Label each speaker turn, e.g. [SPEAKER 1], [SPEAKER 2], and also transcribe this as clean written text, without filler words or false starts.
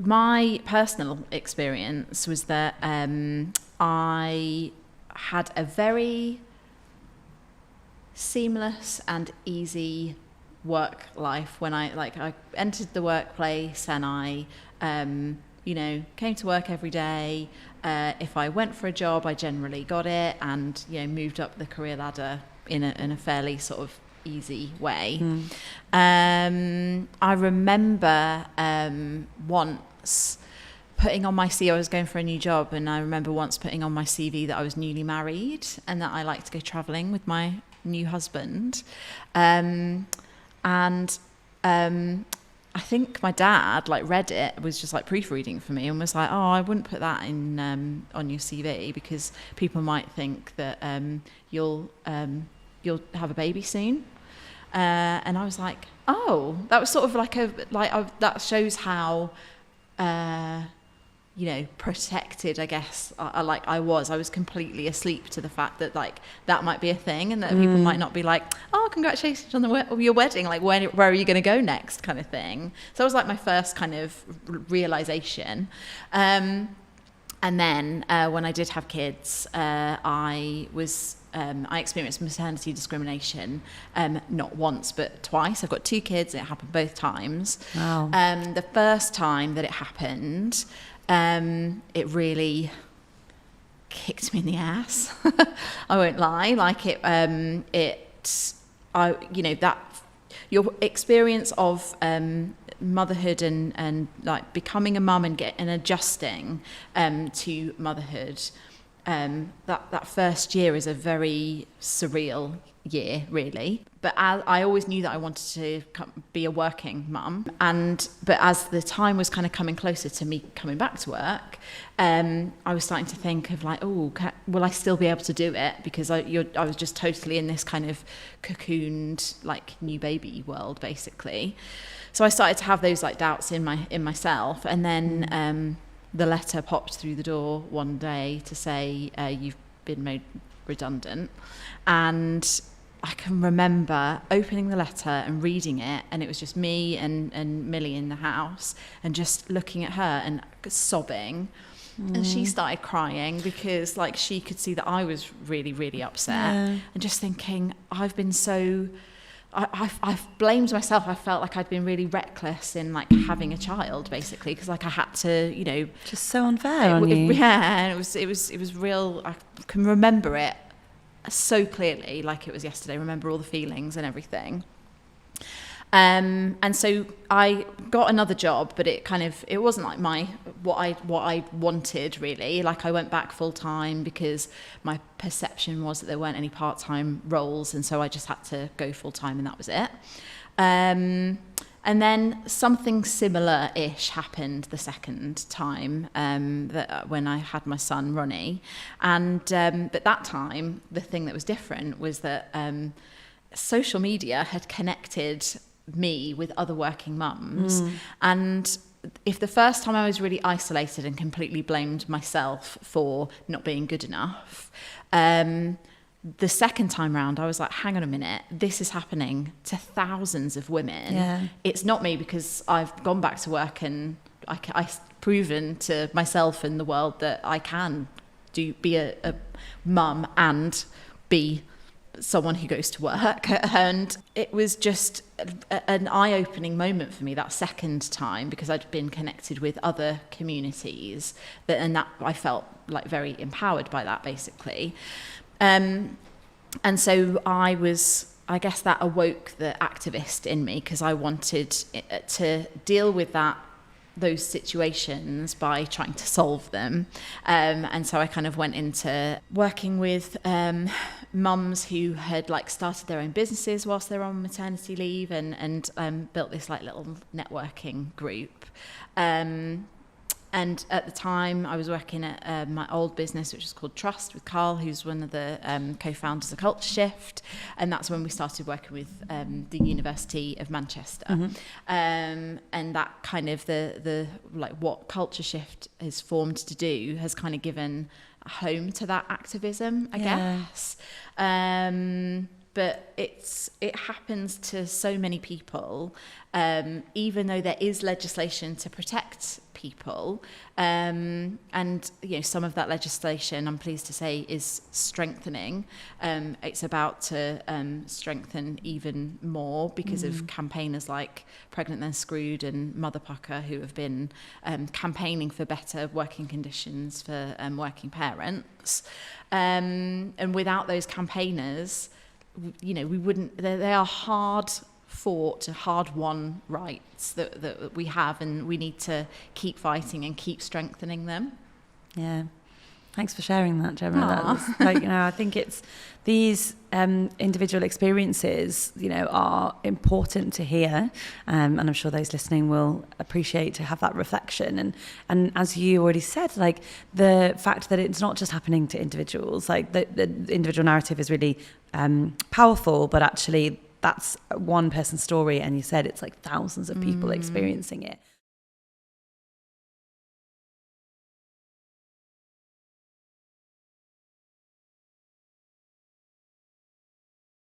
[SPEAKER 1] my personal experience was that I had a very seamless and easy work life when I entered the workplace, and I came to work every day. If I went for a job, I generally got it, and moved up the career ladder in a fairly sort of easy way. I remember once putting on my CV, I was going for a new job, and I remember once putting on my CV that I was newly married and that I liked to go travelling with my new husband. I think my dad read it, was just proofreading for me, and was like, "Oh, I wouldn't put that in on your CV because people might think that you'll have a baby soon." And I was like, "Oh, that was sort of that shows how protected, I guess, I was completely asleep to the fact that that might be a thing, and that people might not be like, oh, congratulations on your wedding, where are you going to go next, kind of thing." So that was my first kind of realization. And then when I did have kids, I experienced maternity discrimination, not once but twice. I've got 2 kids, and it happened both times.
[SPEAKER 2] Wow.
[SPEAKER 1] The first time that it happened, it really kicked me in the ass. I won't lie. That your experience of motherhood and becoming a mum and adjusting to motherhood, that first year is a very surreal year, really. But I always knew that I wanted to be a working mum, but as the time was kind of coming closer to me coming back to work, I was starting to think of will I still be able to do it? Because I was just totally in this kind of cocooned new baby world, basically. So I started to have those doubts in myself, and then the letter popped through the door one day to say you've been made redundant. And I can remember opening the letter and reading it, and it was just me and Millie in the house, and just looking at her and sobbing. And she started crying because she could see that I was really, really upset. And just thinking, I've been so... I've blamed myself. I felt like I'd been really reckless in having a child, basically, because I had to,
[SPEAKER 2] just so unfair on you.
[SPEAKER 1] Yeah, and it was real. I can remember it so clearly, like it was yesterday. Remember all the feelings and everything. And so I got another job, but it wasn't what I wanted, really. I went back full time because my perception was that there weren't any part-time roles, and so I just had to go full time, and that was it. And then something similar-ish happened the second time, when I had my son Ronnie, and but that time the thing that was different was that social media had connected me with other working mums. And if the first time I was really isolated and completely blamed myself for not being good enough, the second time round I was like, hang on a minute, this is happening to thousands of women.
[SPEAKER 2] Yeah.
[SPEAKER 1] It's not me, because I've gone back to work and I've proven to myself and the world that I can be a mum and be someone who goes to work. And it was just an eye-opening moment for me that second time, because I'd been connected with other communities and that I felt very empowered by that, basically. And so I guess that awoke the activist in me, because I wanted to deal with those situations by trying to solve them. And so I kind of went into working with mums who had started their own businesses whilst they were on maternity leave, and built this little networking group. And at the time I was working at my old business, which was called Trust, with Carl, who's one of the co-founders of Culture Shift. And that's when we started working with the University of Manchester. And that kind of the what Culture Shift is formed to do has kind of given a home to that activism, I guess. but it happens to so many people, even though there is legislation to protect people, and some of that legislation, I'm pleased to say, is strengthening. It's about to strengthen even more because of campaigners like Pregnant Then Screwed and Mother Pucker, who have been campaigning for better working conditions for working parents. And without those campaigners, we wouldn't. They are hard fought, hard won rights that we have, and we need to keep fighting and keep strengthening them.
[SPEAKER 2] Yeah, thanks for sharing that, Gemma. I think it's these individual experiences, are important to hear, and I'm sure those listening will appreciate to have that reflection. And as you already said, the fact that it's not just happening to individuals, the individual narrative is really powerful, but actually that's one person's story, and you said it's thousands of people experiencing it.